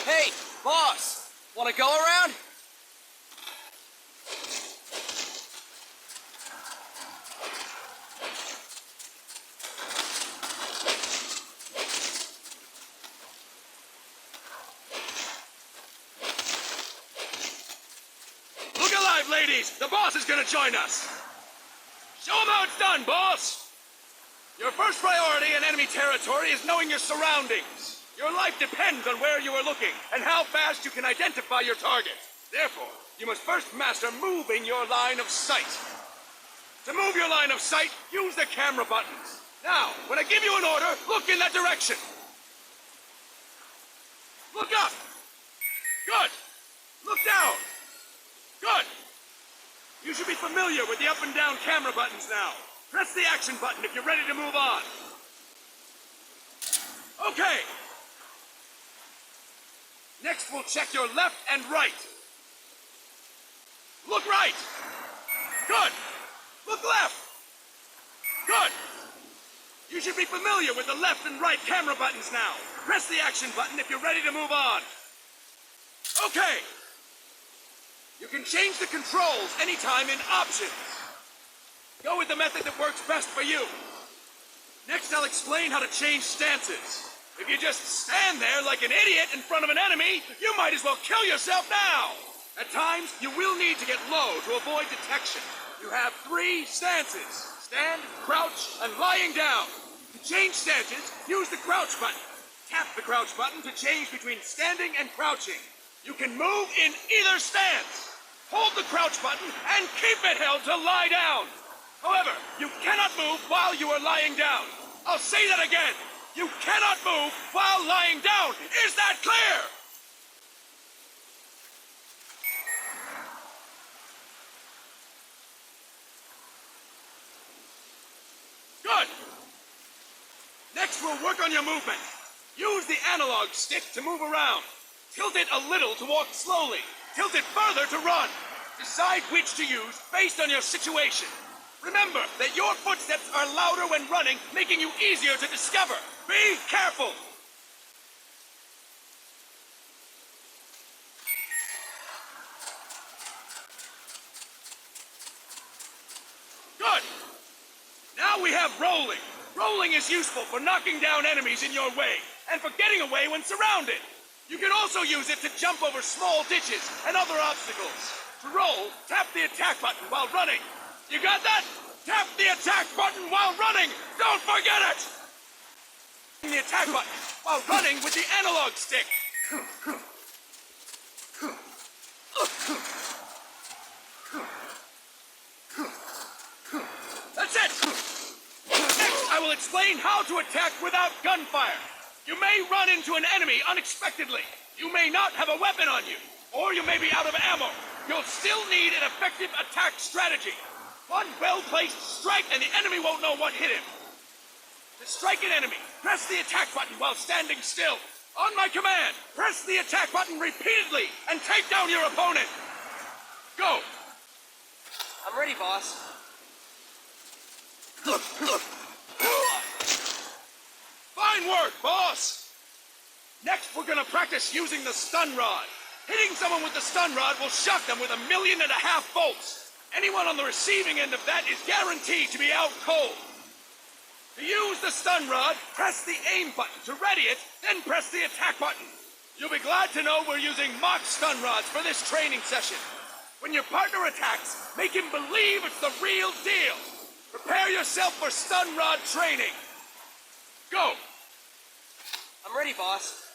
Hey, boss! Wanna go around? Look alive, ladies! The boss is gonna join us! Show him how it's done, boss! Your first priority in enemy territory is knowing your surroundings. Your life depends on where you are looking and how fast you can identify your target. Therefore, you must first master moving your line of sight. To move your line of sight, use the camera buttons. Now, when I give you an order, look in that direction. Look up. Good. Look down. Good. You should be familiar with the up and down camera buttons now. Press the action button if you're ready to move on. Okay. Next, we'll check your left and right. Look right. Good. Look left. Good. You should be familiar with the left and right camera buttons now. Press the action button if you're ready to move on. Okay. You can change the controls anytime in options. Go with the method that works best for you. Next, I'll explain how to change stances. If you just stand there like an idiot in front of an enemy, you might as well kill yourself now. At times, you will need to get low to avoid detection. You have 3 stances: stand, crouch, and lying down. To change stances, use the crouch button. Tap the crouch button to change between standing and crouching. You can move in either stance. Hold the crouch button and keep it held to lie down. However, you cannot move while you are lying down. I'll say that again. You cannot move while lying down. Is that clear? Good. Next, we'll work on your movement. Use the analog stick to move around. Tilt it a little to walk slowly. Tilt it further to run. Decide which to use based on your situation. Remember that your footsteps are louder when running, making you easier to discover. Be careful! Good! Now we have rolling. Rolling is useful for knocking down enemies in your way, and for getting away when surrounded. You can also use it to jump over small ditches and other obstacles. To roll, tap the attack button while running. You got that? Tap the attack button while running! Don't forget it! The attack button while running with the analog stick. That's it! Next, I will explain how to attack without gunfire. You may run into an enemy unexpectedly. You may not have a weapon on you, or you may be out of ammo. You'll still need an effective attack strategy. One well-placed strike and the enemy won't know what hit him. To strike an enemy, press the attack button while standing still. On my command, press the attack button repeatedly and take down your opponent. Go. I'm ready, boss. Fine work, boss. Next, we're gonna practice using the stun rod. Hitting someone with the stun rod will shock them with 1.5 million volts. Anyone on the receiving end of that is guaranteed to be out cold. To use the stun rod, press the aim button to ready it, then press the attack button. You'll be glad to know we're using mock stun rods for this training session. When your partner attacks, make him believe it's the real deal. Prepare yourself for stun rod training. Go. I'm ready, boss.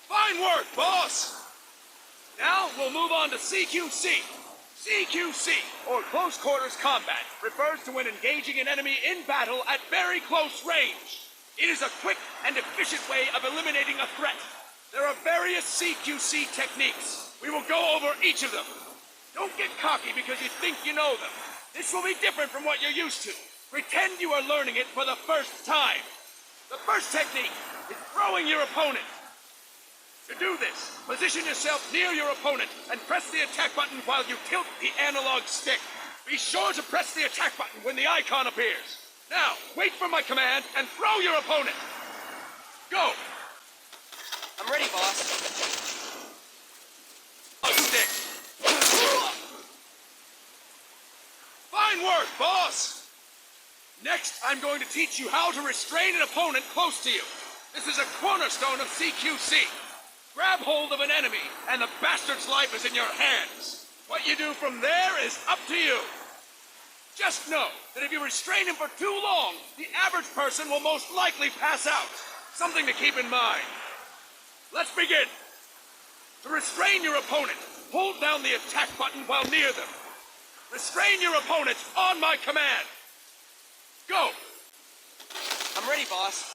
Fine work, boss. Now we'll move on to CQC. CQC, or Close Quarters Combat, refers to when engaging an enemy in battle at very close range. It is a quick and efficient way of eliminating a threat. There are various CQC techniques. We will go over each of them. Don't get cocky because you think you know them. This will be different from what you're used to. Pretend you are learning it for the first time. The first technique is throwing your opponent. To do this, position yourself near your opponent and press the attack button while you tilt the analog stick. Be sure to press the attack button when the icon appears. Now, wait for my command and throw your opponent. Go! I'm ready, boss. Stick. Fine work, boss! Next, I'm going to teach you how to restrain an opponent close to you. This is a cornerstone of CQC. Grab hold of an enemy, and the bastard's life is in your hands. What you do from there is up to you. Just know that if you restrain him for too long, the average person will most likely pass out. Something to keep in mind. Let's begin. To restrain your opponent, hold down the attack button while near them. Restrain your opponent on my command. Go! I'm ready, boss.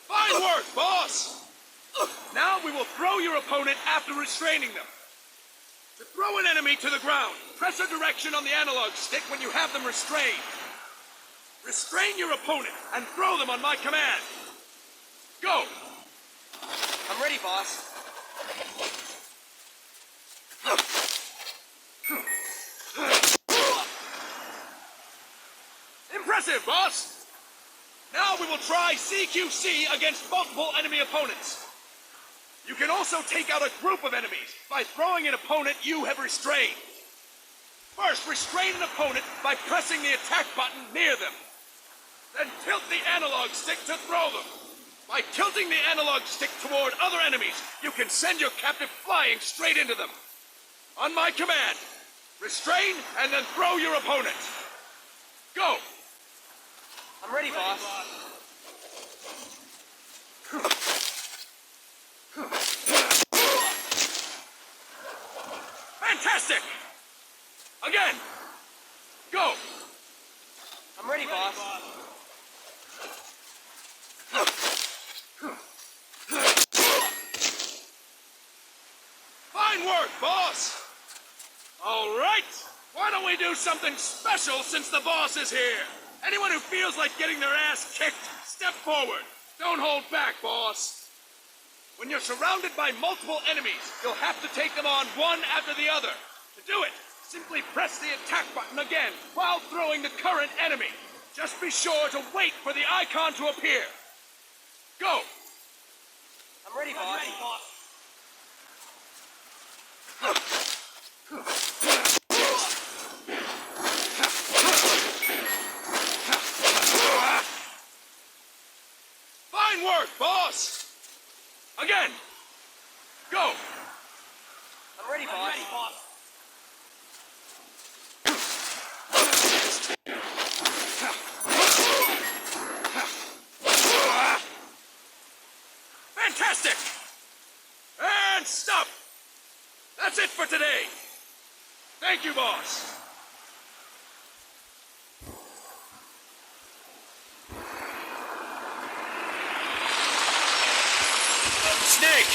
Fine work, boss! Now we will throw your opponent after restraining them. To throw an enemy to the ground, press a direction on the analog stick when you have them restrained. Restrain your opponent and throw them on my command. Go! I'm ready, boss. Impressive, boss! Now we will try CQC against multiple enemy opponents. You can also take out a group of enemies by throwing an opponent you have restrained. First, restrain an opponent by pressing the attack button near them. Then tilt the analog stick to throw them. By tilting the analog stick toward other enemies, you can send your captive flying straight into them. On my command, restrain and then throw your opponent. Go! I'm ready, boss. Fantastic! Again! Go! I'm ready, boss. Fine work, boss! All right! Why don't we do something special since the boss is here? Anyone who feels like getting their ass kicked, step forward. Don't hold back, boss. When you're surrounded by multiple enemies, you'll have to take them on one after the other. To do it, simply press the attack button again while throwing the current enemy. Just be sure to wait for the icon to appear. Go! I'm ready, boss. Fine work, boss! Again! Go! I'm ready, boss. Fantastic! And stop! That's it for today! Thank you, boss! Snake!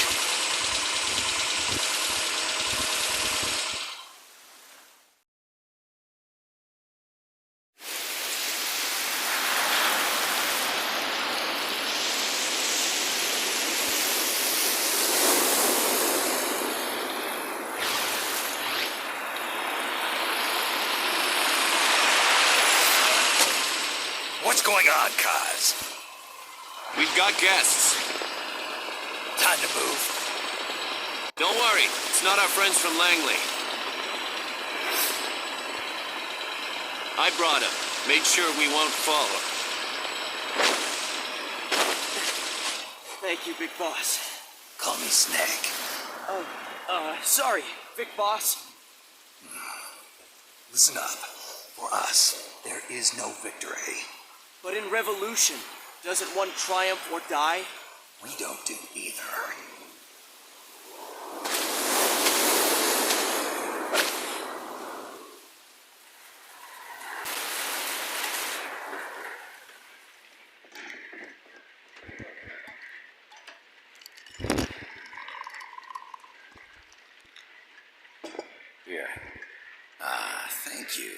What's going on, Kaz? We've got guests. Time to move. Don't worry, it's not our friends from Langley. I brought him. Made sure we won't follow. Thank you, Big Boss. Call me Snake. Sorry, Big Boss. Listen up. For us, there is no victory. But in Revolution, doesn't one triumph or die? We don't do either. Thank you.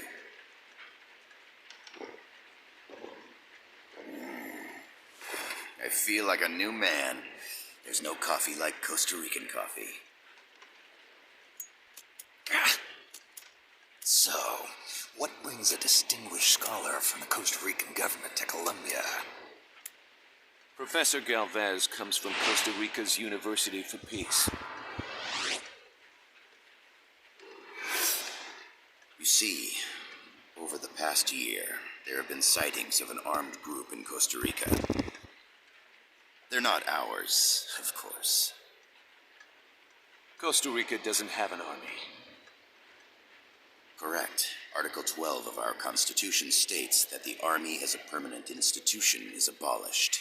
I feel like a new man. There's no coffee like Costa Rican coffee. So, what brings a distinguished scholar from the Costa Rican government to Colombia? Professor Galvez comes from Costa Rica's University for Peace. You see, over the past year, there have been sightings of an armed group in Costa Rica. They're not ours, of course. Costa Rica doesn't have an army. Correct. Article 12 of our Constitution states that the Army as a permanent institution is abolished.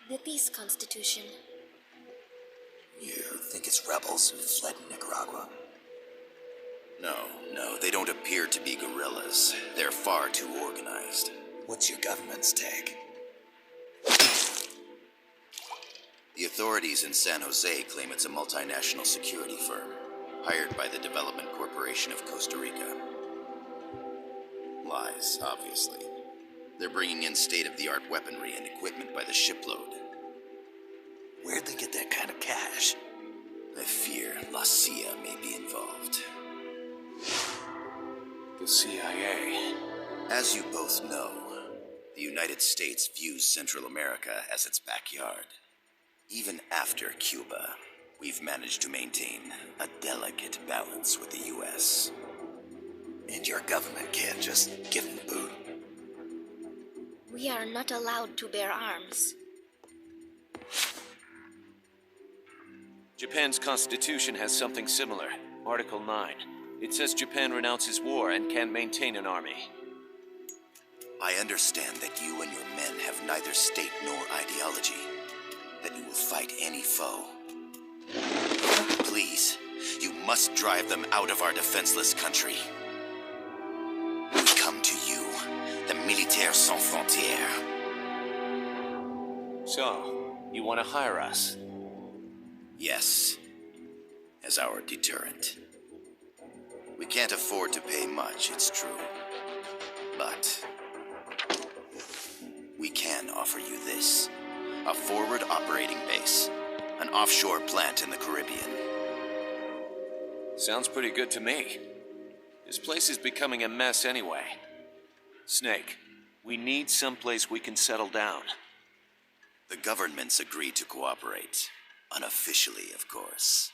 The Peace Constitution. You think it's rebels who fled Nicaragua? No, they don't appear to be guerrillas. They're far too organized. What's your government's take? The authorities in San Jose claim it's a multinational security firm, hired by the Development Corporation of Costa Rica. Lies, obviously. They're bringing in state-of-the-art weaponry and equipment by the shipload. Where'd they get that kind of cash? I fear La CIA may be involved. The CIA. As you both know, the United States views Central America as its backyard. Even after Cuba, we've managed to maintain a delicate balance with the U.S. And your government can't just give them the boot. We are not allowed to bear arms. Japan's constitution has something similar. Article 9. It says Japan renounces war and can't maintain an army. I understand that you and your men have neither state nor ideology. That you will fight any foe. Please, you must drive them out of our defenseless country. We come to you, the Militaires Sans Frontières. So, you want to hire us? Yes, as our deterrent. We can't afford to pay much, it's true. But we can offer you this. A forward operating base. An offshore plant in the Caribbean. Sounds pretty good to me. This place is becoming a mess anyway. Snake, we need someplace we can settle down. The governments agreed to cooperate. Unofficially, of course.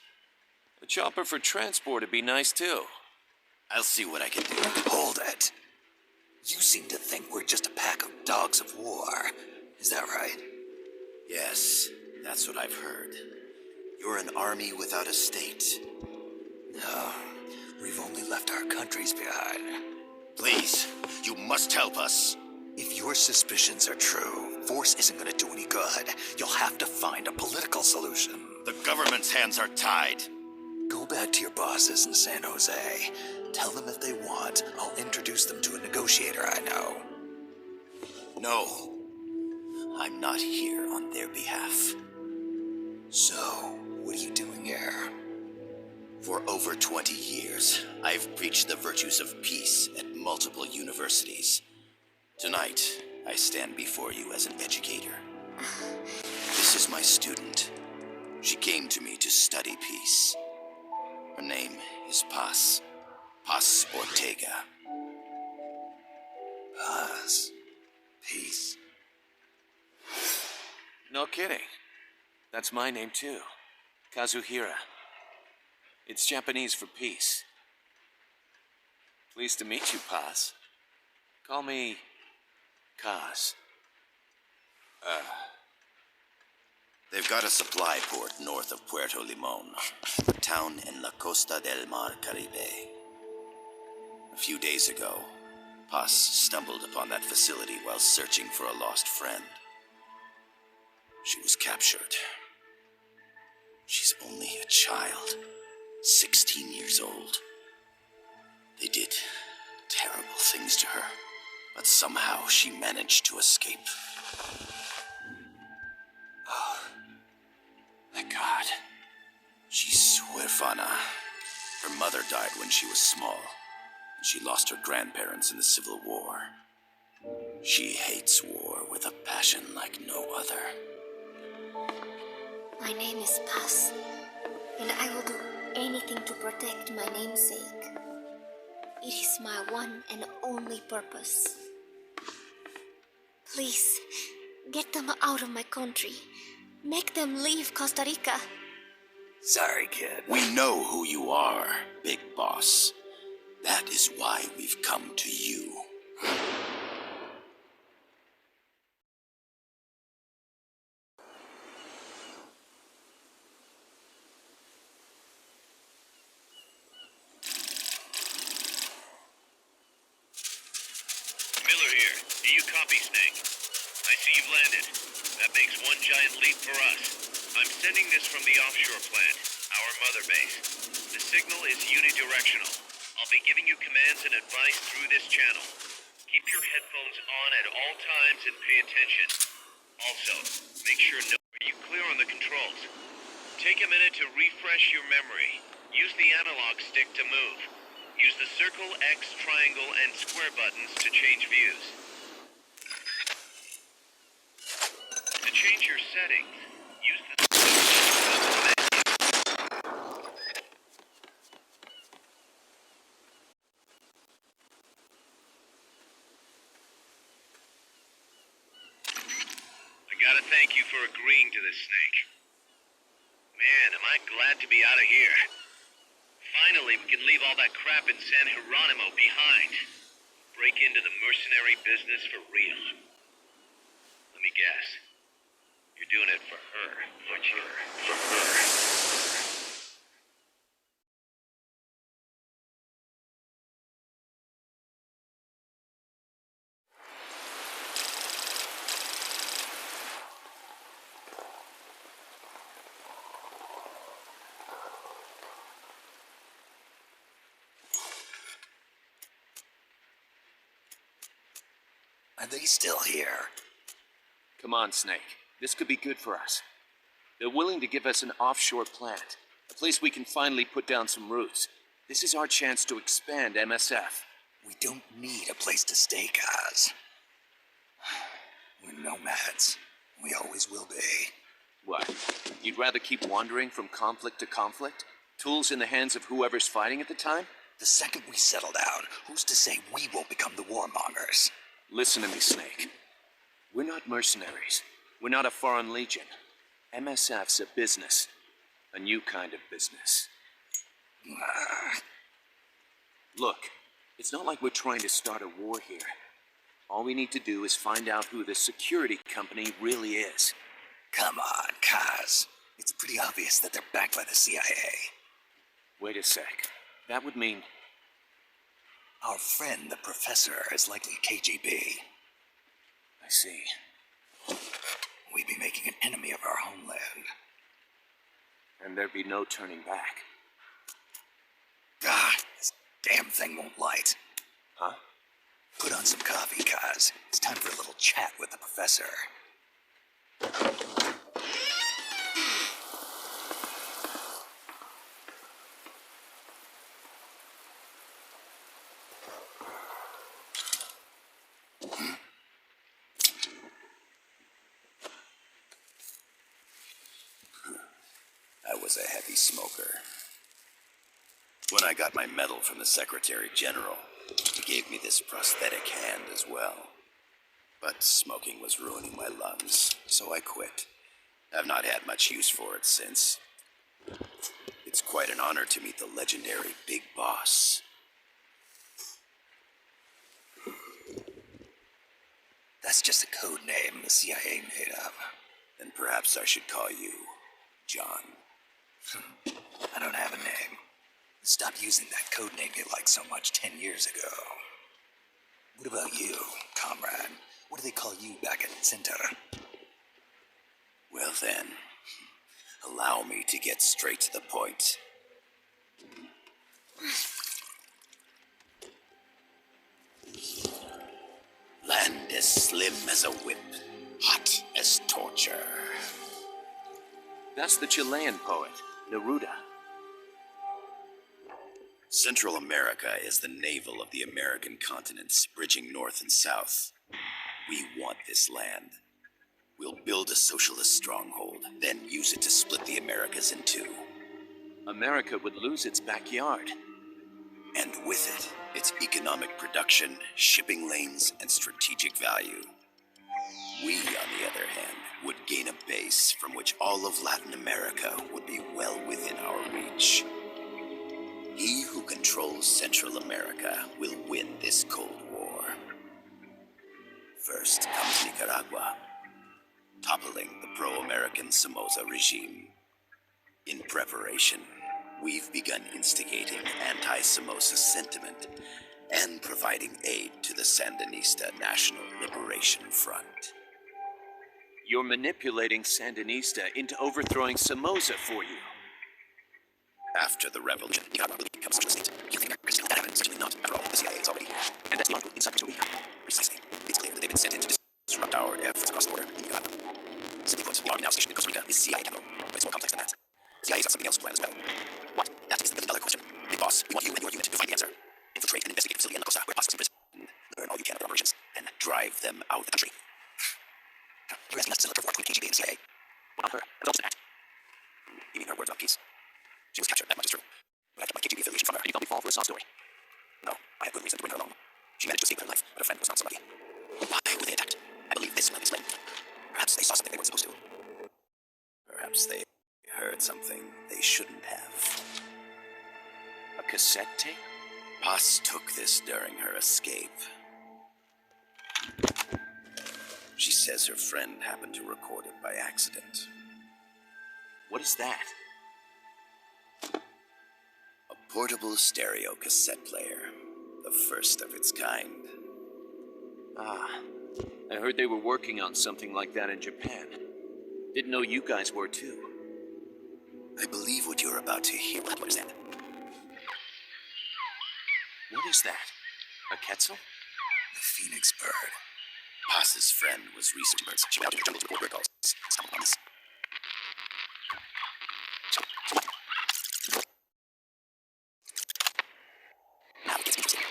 A chopper for transport would be nice too. I'll see what I can do. Hold it. You seem to think we're just a pack of dogs of war. Is that right? Yes, that's what I've heard. You're an army without a state. No, we've only left our countries behind. Please, you must help us. If your suspicions are true, force isn't going to do any good. You'll have to find a political solution. The government's hands are tied. Go back to your bosses in San Jose. Tell them if they want, I'll introduce them to a negotiator I know. No. I'm not here on their behalf. So, what are you doing here? For over 20 years, I've preached the virtues of peace at multiple universities. Tonight, I stand before you as an educator. This is my student. She came to me to study peace. Her name is Paz. Paz Ortega. Paz. Peace. No kidding. That's my name too. Kazuhira. It's Japanese for peace. Pleased to meet you, Paz. Call me Kaz. They've got a supply port north of Puerto Limon, a town in La Costa del Mar Caribe. A few days ago, Paz stumbled upon that facility while searching for a lost friend. She was captured. She's only a child, 16 years old. They did terrible things to her, but somehow she managed to escape. Oh, thank God. She's huérfana. Her mother died when she was small. She lost her grandparents in the Civil War. She hates war with a passion like no other. My name is Paz, and I will do anything to protect my namesake. It is my one and only purpose. Please, get them out of my country. Make them leave Costa Rica. Sorry, kid. We know who you are, Big Boss. That is why we've come to you. Miller here. Do you copy, Snake? I see you've landed. That makes one giant leap for us. I'm sending this from the offshore plant, our mother base. The signal is unidirectional. I'll be giving you commands and advice through this channel. Keep your headphones on at all times and pay attention. Also, make sure are you clear on the controls. Take a minute to refresh your memory. Use the analog stick to move. Use the circle, X, triangle, and square buttons to change views. To change your settings, use the... I gotta thank you for agreeing to this, Snake. Man, am I glad to be out of here. Finally, we can leave all that crap in San Geronimo behind. Break into the mercenary business for real. Let me guess. You're doing it for her, aren't you? For her. Are they still here? Come on, Snake. This could be good for us. They're willing to give us an offshore plant, a place we can finally put down some roots. This is our chance to expand MSF. We don't need a place to stay, Kaz. We're nomads. We always will be. What? You'd rather keep wandering from conflict to conflict? Tools in the hands of whoever's fighting at the time? The second we settle down, who's to say we won't become the warmongers? Listen to me, Snake. We're not mercenaries. We're not a foreign legion. MSF's a business. A new kind of business. Look, it's not like we're trying to start a war here. All we need to do is find out who the security company really is. Come on, Kaz. It's pretty obvious that they're backed by the CIA. Wait a sec. That would mean... Our friend, the professor, is likely KGB. I see. We'd be making an enemy of our homeland. And there'd be no turning back. Ah, this damn thing won't light. Huh? Put on some coffee, Kaz. It's time for a little chat with the professor. I was a heavy smoker. When I got my medal from the Secretary General, he gave me this prosthetic hand as well. But smoking was ruining my lungs, so I quit. I've not had much use for it since. It's quite an honor to meet the legendary Big Boss. That's just a code name the CIA made up. Then perhaps I should call you John. I don't have a name. Stopped using that code name you liked so much 10 years ago. What about you, comrade? What do they call you back at Center? Well then, allow me to get straight to the point. Land as slim as a whip, hot as torture. That's the Chilean poet, Neruda. Central America is the navel of the American continents, bridging north and south. We want this land. We'll build a socialist stronghold, then use it to split the Americas in two. America would lose its backyard. And with it, its economic production, shipping lanes, and strategic value. We, on the other hand, would gain a base from which all of Latin America would be well within our reach. He who controls Central America will win this Cold War. First comes Nicaragua, toppling the pro-American Somoza regime. In preparation, we've begun instigating anti-Somoza sentiment and providing aid to the Sandinista National Liberation Front. You're manipulating Sandinista into overthrowing Somoza for you. After the revolution, Nicaragua will become a socialist state. You think America still happens? Certainly not. After all, the CIA is already here. And that's the article inside Costa Rica. Precisely. It's clear that they've been sent in to disrupt our efforts across the border in Nicaragua. Simply put, the army now stationed in Costa Rica is CIA capital. But it's more complex than that. CIA's got something else planned as well. What? That is the million-dollar question. Big boss, we want you and your unit to find the answer. Infiltrate and investigate the facility in La Costa where Pascas is imprisoned. Learn all you can about operations, and drive them out of the country. You're asking us to settle a war between KGB and CIA. Well, not her. That's almost an act. You mean her words about peace? She was captured, that much is true. But I kept my KGB affiliation from her. And you thought me fall for a sob story? No, I had good reason to bring her along. She managed to escape with her life, but her friend was not somebody. Why were they attacked? I believe this will explain. Perhaps they saw something they weren't supposed to. Perhaps they heard something they shouldn't have. A cassette tape? Paz took this during her escape. She says her friend happened to record it by accident. What is that? A portable stereo cassette player. The first of its kind. Ah, I heard they were working on something like that in Japan. Didn't know you guys were too. I believe what you're about to hear will understand. What is that? A Quetzal? The phoenix bird. Paz's friend was researching birds. She went out to the jungle to record bird calls. Stumbled on this. Now it gets interesting.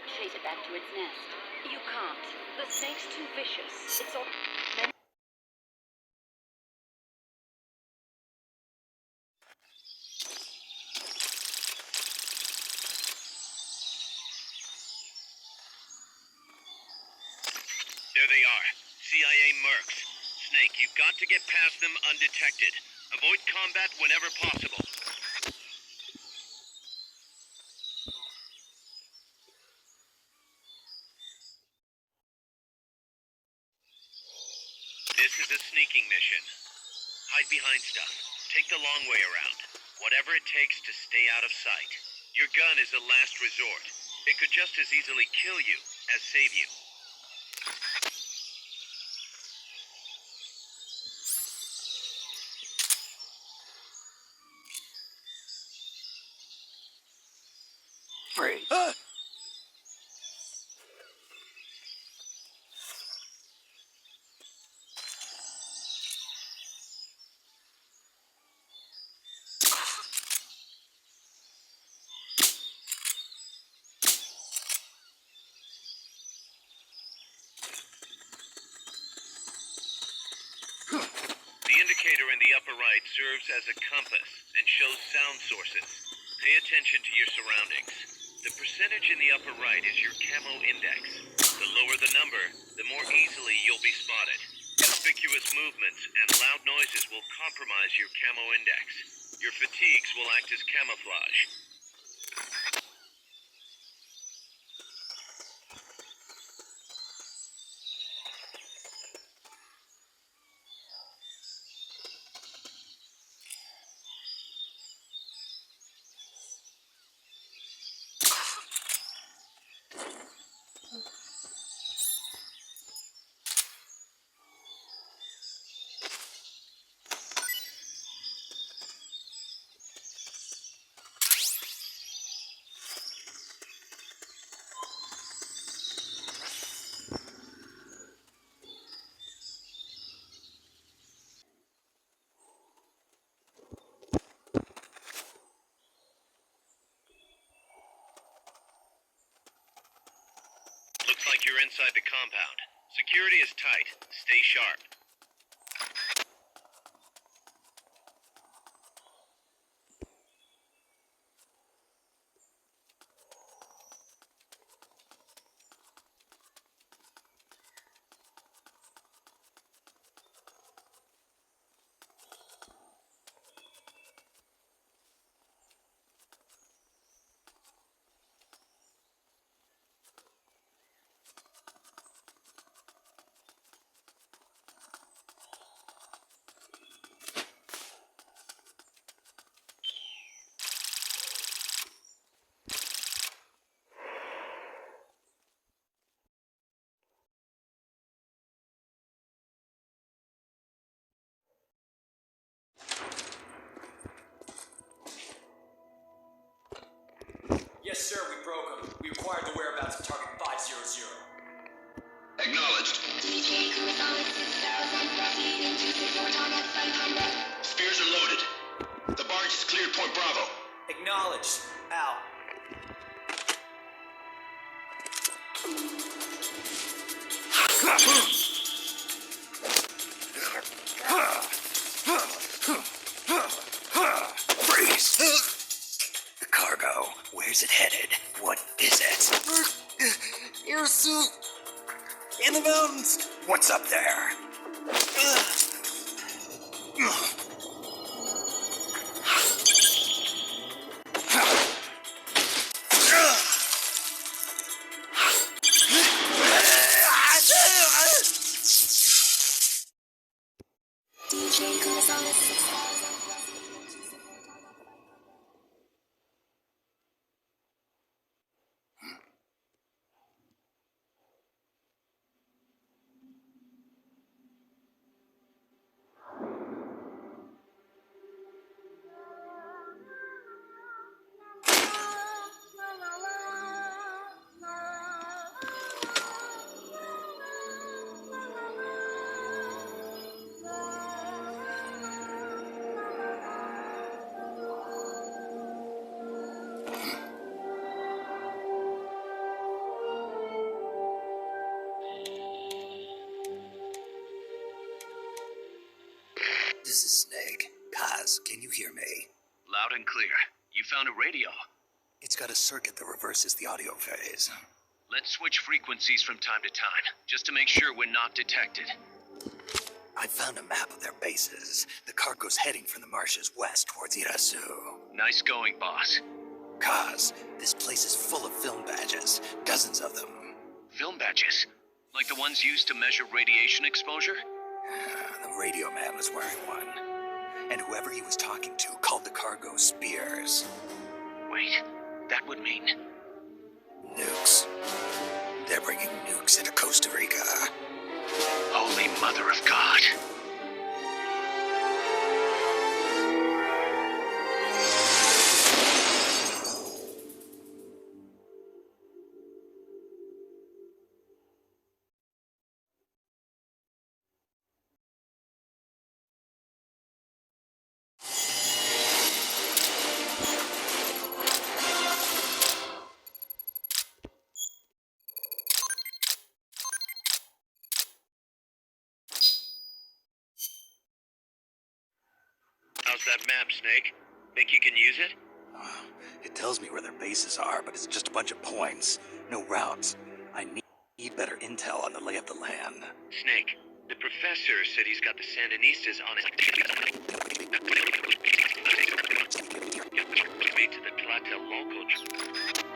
Chase it back to its nest. You can't. The snake's too vicious. It's all... There they are. CIA mercs. Snake, you've got to get past them undetected. Avoid combat whenever possible. This is a sneaking mission. Hide behind stuff. Take the long way around. Whatever it takes to stay out of sight. Your gun is a last resort. It could just as easily kill you as save you. Freeze. The indicator in the upper right serves as a compass and shows sound sources. Pay attention to your surroundings. The percentage in the upper right is your camo index. The lower the number, the more easily you'll be spotted. Conspicuous movements and loud noises will compromise your camo index. Your fatigues will act as camouflage. like you're inside the compound. Security is tight. Stay sharp. Yes, sir, we broke them. We acquired the whereabouts of target 500. Acknowledged. Spears are loaded. The barge is cleared Point Bravo. Acknowledged. Out. Freeze! The cargo. Where's it headed? What is it? Air suit. In the mountains. What's up there? This is Snake. Kaz, can you hear me? Loud and clear. You found a radio. It's got a circuit that reverses the audio phase. Let's switch frequencies from time to time, just to make sure we're not detected. I found a map of their bases. The cargo's heading from the marshes west towards Irasu. Nice going, boss. Kaz, this place is full of film badges. Dozens of them. Film badges? Like the ones used to measure radiation exposure? The radio man was wearing one. And whoever he was talking to called the cargo Spears. Wait, that would mean... Nukes. They're bringing nukes into Costa Rica. Holy Mother of God. How's that map, Snake? Think you can use it? It tells me where their bases are, but it's just a bunch of points. No routes. I need better intel on the lay of the land. Snake, the professor said he's got the Sandinistas on his... Speak to the Tlatelolco.